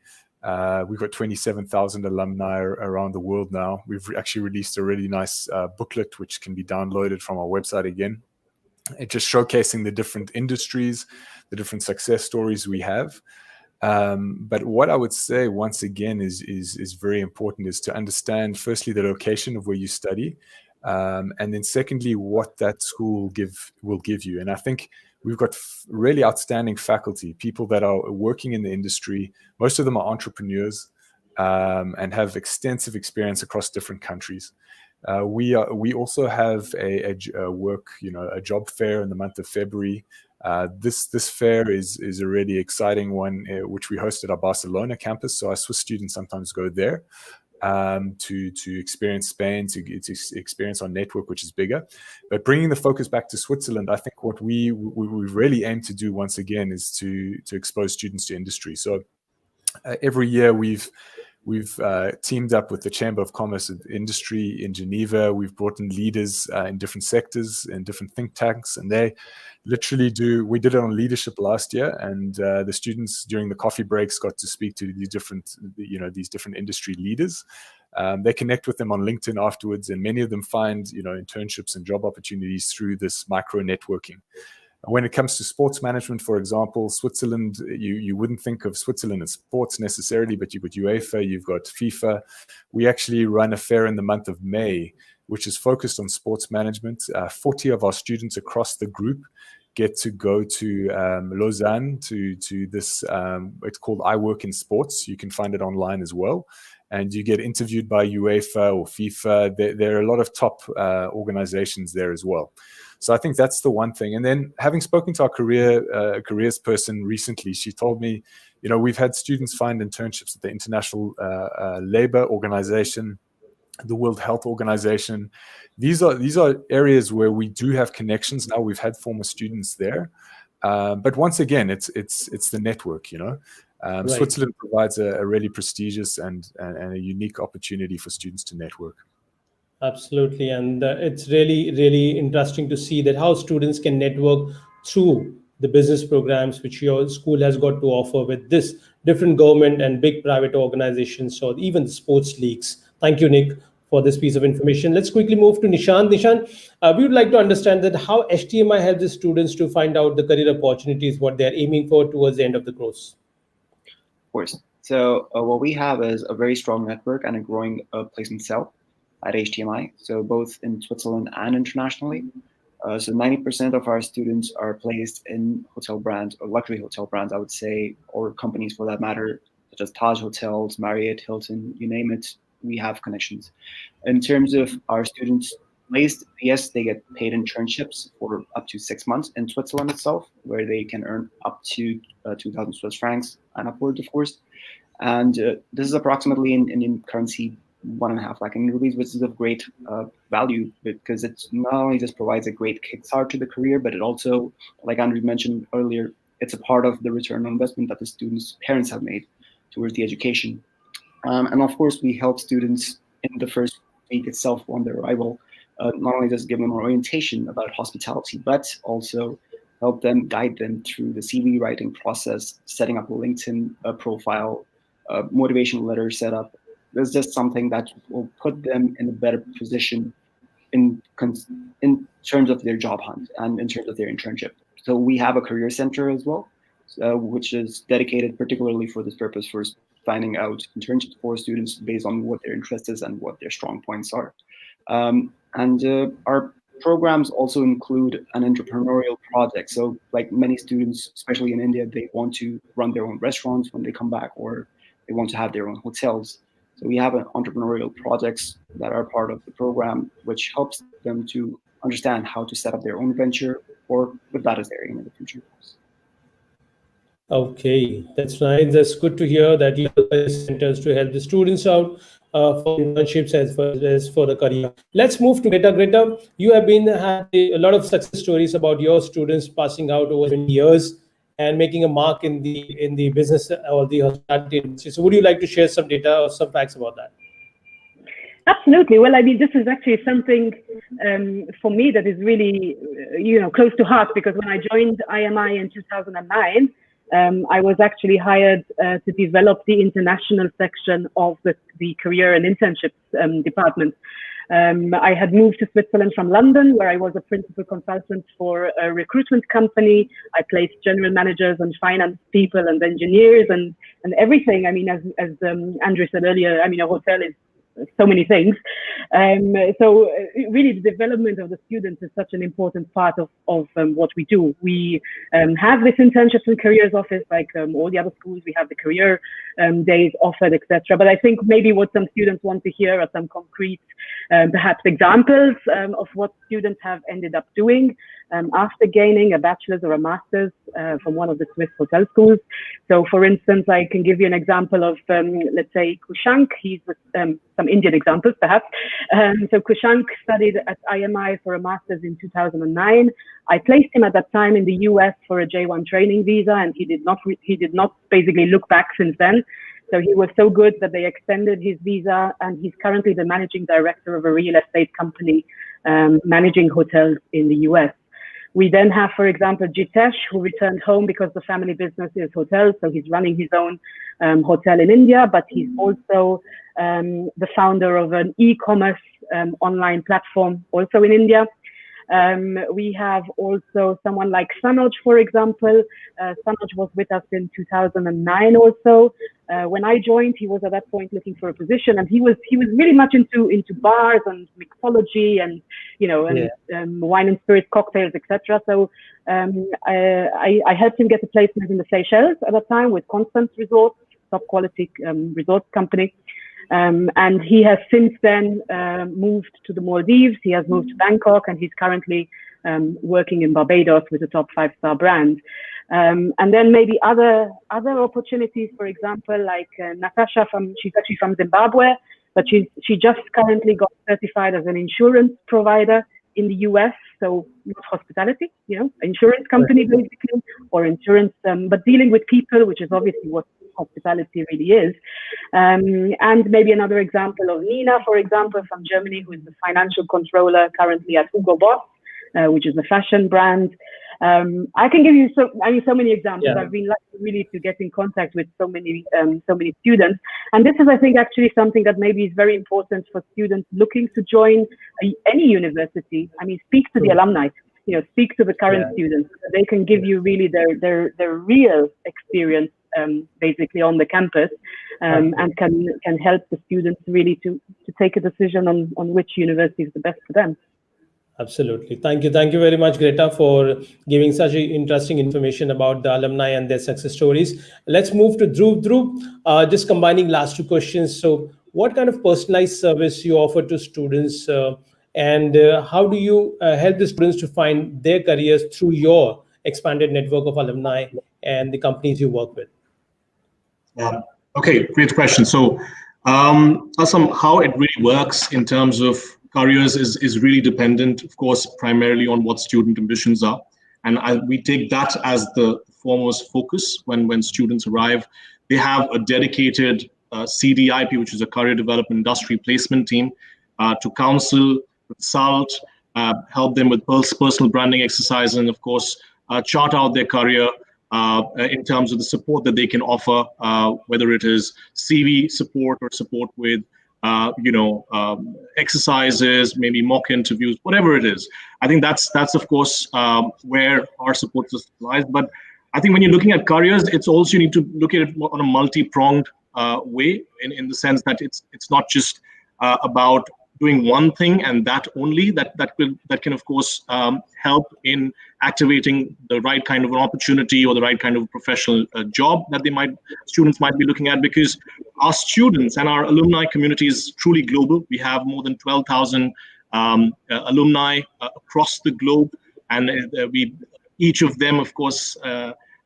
We've got 27,000 alumni around the world now. We've actually released a really nice booklet, which can be downloaded from our website again. It's just showcasing the different industries, the different success stories we have. But what I would say once again is very important is to understand firstly the location of where you study, and then secondly what that school will give you. And I think we've got really outstanding faculty, people that are working in the industry. Most of them are entrepreneurs and have extensive experience across different countries. We also have a job fair in the month of February. This fair is a really exciting one, which we host at our Barcelona campus. So our Swiss students sometimes go there to experience Spain, to experience our network, which is bigger. But bringing the focus back to Switzerland, I think what we really aim to do once again is to expose students to industry. So every year we've teamed up with the Chamber of Commerce and Industry in Geneva. We've brought in leaders in different sectors and different think tanks, and they literally we did it on leadership last year, and the students during the coffee breaks got to speak to these different industry leaders. They connect with them on LinkedIn afterwards, and many of them find internships and job opportunities through this micro networking. When it comes to sports management, for example, Switzerland, you wouldn't think of Switzerland as sports necessarily, but you've got UEFA, you've got FIFA. We actually run a fair in the month of May, which is focused on sports management. 40 of our students across the group get to go to Lausanne to this, it's called I Work in Sports. You can find it online as well. And you get interviewed by UEFA or FIFA. There are a lot of top organizations there as well. So I think that's the one thing. And then having spoken to our careers person recently, she told me, we've had students find internships at the International Labour Organization, the World Health Organization. These are areas where we do have connections now. We've had former students there, but once again, it's the network. Right. Switzerland provides a really prestigious and a unique opportunity for students to network. Absolutely, and it's really, really interesting to see that how students can network through the business programs which your school has got to offer with this different government and big private organizations, or even the sports leagues. Thank you, Nick, for this piece of information. Let's quickly move to Nishant. Nishant, we would like to understand that how HTMI helps the students to find out the career opportunities, what they're aiming for towards the end of the course. Of course. So what we have is a very strong network and a growing placement cell at HTMI, so both in Switzerland and internationally. So 90% of our students are placed in hotel brands, or luxury hotel brands, I would say, or companies for that matter, such as Taj Hotels, Marriott, Hilton, you name it, we have connections. In terms of our students placed, yes, they get paid internships for up to 6 months in Switzerland itself, where they can earn up to 2,000 Swiss francs and upwards, of course. And this is approximately in Indian currency 1.5 lakh Indian rupees, which is of great value, because it not only just provides a great kickstart to the career, but it also, like Andrew mentioned earlier, it's a part of the return on investment that the students' parents have made towards the education. And of course, we help students in the first week itself on their arrival, not only just give them an orientation about hospitality, but also help them, guide them through the CV writing process, setting up a LinkedIn profile, motivational letter setup. There's just something that will put them in a better position in terms of their job hunt and in terms of their internship. So we have a career center as well, which is dedicated particularly for this purpose, for finding out internships for students based on what their interest is and what their strong points are. Our programs also include an entrepreneurial project. So like many students, especially in India, they want to run their own restaurants when they come back, or they want to have their own hotels. So we have entrepreneurial projects that are part of the program, which helps them to understand how to set up their own venture, or if that is their aim in the future. Okay, that's nice. That's good to hear that you have centers to help the students out for internships as well as for the career. Let's move to Greta. Greta, you have had a lot of success stories about your students passing out over 20 years and making a mark in the business or the hospitality industry. So would you like to share some data or some facts about that? Absolutely. Well, I mean, this is actually something for me that is really, close to heart, because when I joined IMI in 2009, I was actually hired to develop the international section of the career and internships department. I had moved to Switzerland from London, where I was a principal consultant for a recruitment company. I placed general managers and finance people and engineers and everything. I mean, as Andrew said earlier, I mean, a hotel is so many things. So really the development of the students is such an important part of what we do. We have this internships and careers office, like all the other schools. We have the career days offered, etc. But I think maybe what some students want to hear are some concrete, perhaps examples of what students have ended up doing after gaining a bachelor's or a master's from one of the Swiss hotel schools. So for instance, I can give you an example of, let's say, Kushank. He's with some Indian examples, perhaps. So Kushank studied at IMI for a master's in 2009. I placed him at that time in the US for a J1 training visa, and he did not basically look back since then. So he was so good that they extended his visa, and he's currently the managing director of a real estate company managing hotels in the US. We then have, for example, Jitesh, who returned home because the family business is hotels. So he's running his own hotel in India, but he's also the founder of an e-commerce online platform also in India. We have also someone like Sanoj, for example. Sanoj was with us in 2009 or so. When I joined, he was at that point looking for a position, and he was really much into bars and mixology and wine and spirit cocktails, etc. So I helped him get a placement in the Seychelles at that time with Constance Resorts, top quality resort company. And he has since then moved to the Maldives. He has moved to Bangkok, and he's currently working in Barbados with a top 5-star brand. And then maybe other opportunities, for example, like Natasha she's actually from Zimbabwe. but she just currently got certified as an insurance provider in the US. So not hospitality, insurance company basically, or insurance, but dealing with people, which is obviously what hospitality really is. And maybe another example of Nina, for example, from Germany, who is the financial controller currently at Hugo Boss, which is a fashion brand. I can give you so many examples. I've been lucky really to get in contact with so many students, and this is, I think, actually something that maybe is very important for students looking to join any university. I mean, speak to the alumni, speak to the current students. So they can give you really their real experience, basically on the campus, and can help the students really to take a decision on which university is the best for them. Absolutely. Thank you very much, Greta, for giving such interesting information about the alumni and their success stories. Let's move to Dhruv. Dhruv, just combining last two questions. So what kind of personalized service you offer to students, and how do you help the students to find their careers through your expanded network of alumni and the companies you work with? Okay, great question. So how it really works in terms of careers is really dependent, of course, primarily on what student ambitions are. And we take that as the foremost focus when students arrive. They have a dedicated CDIP, which is a career development industry placement team, to counsel, consult, help them with personal branding exercise, and of course, chart out their career in terms of the support that they can offer, whether it is CV support or support with exercises, maybe mock interviews, whatever it is. I think that's of course where our support system lies. But I think when you're looking at careers, it's also, you need to look at it on a multi-pronged way, in the sense that it's not just about doing one thing and that only. That can of course help in activating the right kind of an opportunity or the right kind of professional job that students might be looking at, because our students and our alumni community is truly global. We have more than 12,000 alumni across the globe, and each of them, of course,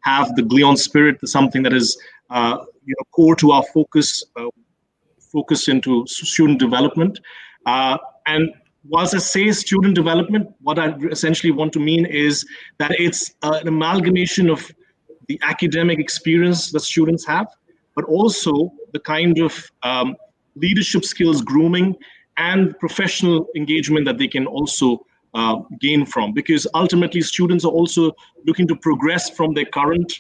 have the Glion spirit, something that is core to our focus into student development. And whilst I say student development, what I essentially want to mean is that it's an amalgamation of the academic experience that students have, but also the kind of leadership skills, grooming, and professional engagement that they can also gain from. Because ultimately, students are also looking to progress from their current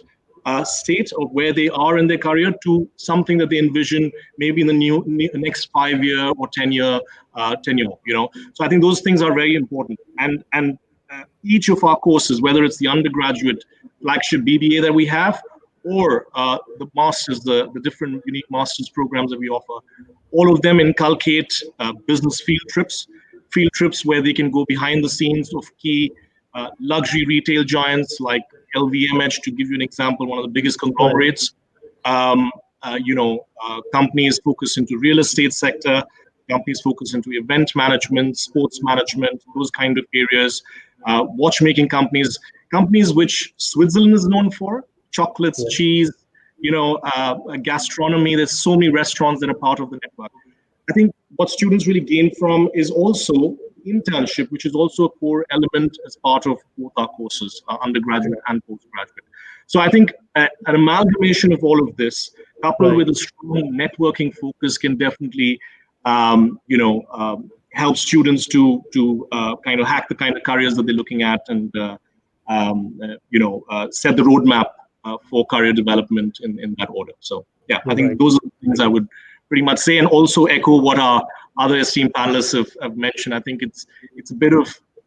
state of where they are in their career to something that they envision maybe in the next 5-year or 10-year tenure. So I think those things are very important. And each of our courses, whether it's the undergraduate flagship BBA that we have, or the masters, the different unique masters programs that we offer, all of them inculcate business field trips where they can go behind the scenes of key luxury retail giants like LVMH, to give you an example, one of the biggest conglomerates. Companies focus into real estate sector, companies focus into event management, sports management, those kind of areas. Watchmaking companies which Switzerland is known for, chocolates, cheese, gastronomy. There's so many restaurants that are part of the network. I think what students really gain from is also internship, which is also a core element as part of both our courses, undergraduate and postgraduate. So I think an amalgamation of all of this, coupled with a strong networking focus, can definitely, help students to kind of hack the kind of careers that they're looking at, and set the roadmap for career development in that order. So yeah, I think those are the things I would pretty much say, and also echo what our other esteemed panelists have mentioned. I think it's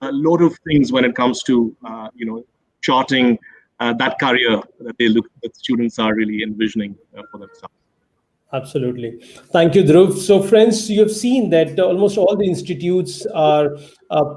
a lot of things when it comes to charting that career that students are really envisioning for themselves. Absolutely. Thank you, Dhruv. So friends, you have seen that almost all the institutes are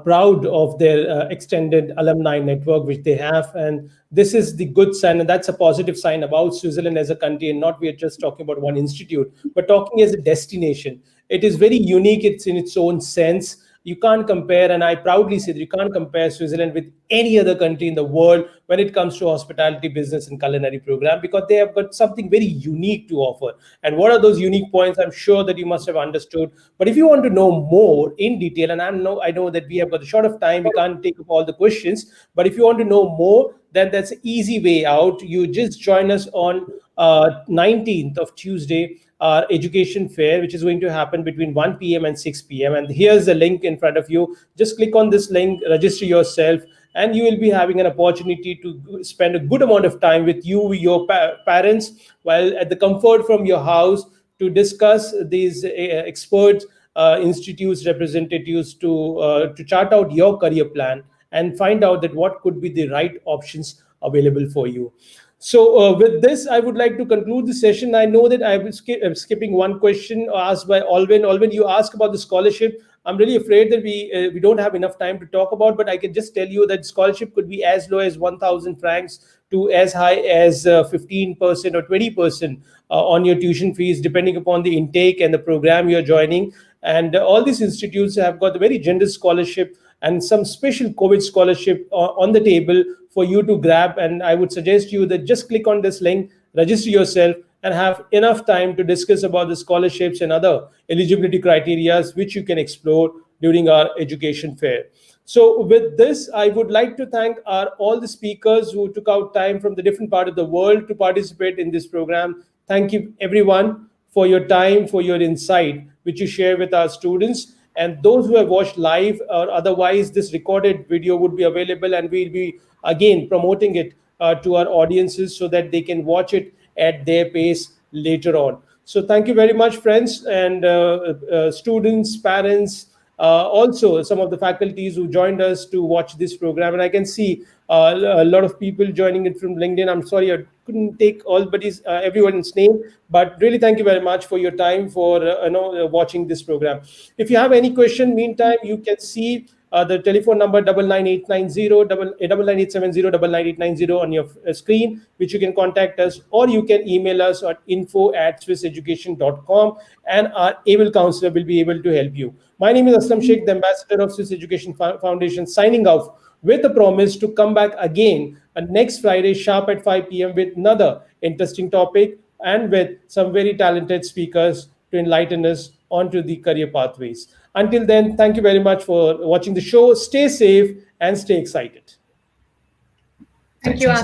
proud of their extended alumni network, which they have. And this is the good sign, and that's a positive sign about Switzerland as a country, and not we are just talking about one institute, but talking as a destination. It is very unique. It's in its own sense. you can't compare, and I proudly say that you can't compare Switzerland with any other country in the world when it comes to hospitality business and culinary program, because they have got something very unique to offer. And what are those unique points? I'm sure that you must have understood. But if you want to know more in detail, and I know that we have got a short of time, we can't take up all the questions. But if you want to know more, then that's an easy way out. You just join us on 19th of Tuesday, our education fair, which is going to happen between 1 p.m. and 6 p.m. And here's the link in front of you. Just click on this link, register yourself, and you will be having an opportunity to spend a good amount of time with you, your parents, while at the comfort from your house, to discuss these experts, institutes, representatives, to chart out your career plan and find out that what could be the right options available for you. So with this, I would like to conclude the session. I know that I'm skipping one question asked by Alvin. Alvin, you asked about the scholarship. I'm really afraid that we don't have enough time to talk about, but I can just tell you that scholarship could be as low as 1,000 francs to as high as 15% or 20% on your tuition fees, depending upon the intake and the program you're joining. And all these institutes have got a very generous scholarship and some special COVID scholarship on the table for you to grab. And I would suggest you that just click on this link, register yourself, and have enough time to discuss about the scholarships and other eligibility criteria which you can explore during our education fair. So with this, I would like to thank all the speakers who took out time from the different part of the world to participate in this program. Thank you everyone for your time, for your insight, which you share with our students. And those who have watched live or otherwise, this recorded video would be available, and we'll be again promoting it to our audiences so that they can watch it at their pace later on. So thank you very much, friends, and students, parents, also some of the faculties who joined us to watch this program. And I can see a lot of people joining it from LinkedIn. I'm sorry I couldn't take everyone's name, but really thank you very much for your time, for watching this program. If you have any question, meantime, you can see the telephone number 99870 on your screen, which you can contact us, or you can email us at info@swisseducation.com, and our able counselor will be able to help you. My name is Aslam Sheikh, the ambassador of Swiss Education Foundation, signing off with a promise to come back again next Friday sharp at 5 p.m. with another interesting topic and with some very talented speakers to enlighten us onto the career pathways. Until then, thank you very much for watching the show. Stay safe and stay excited. Thank you, Aslam.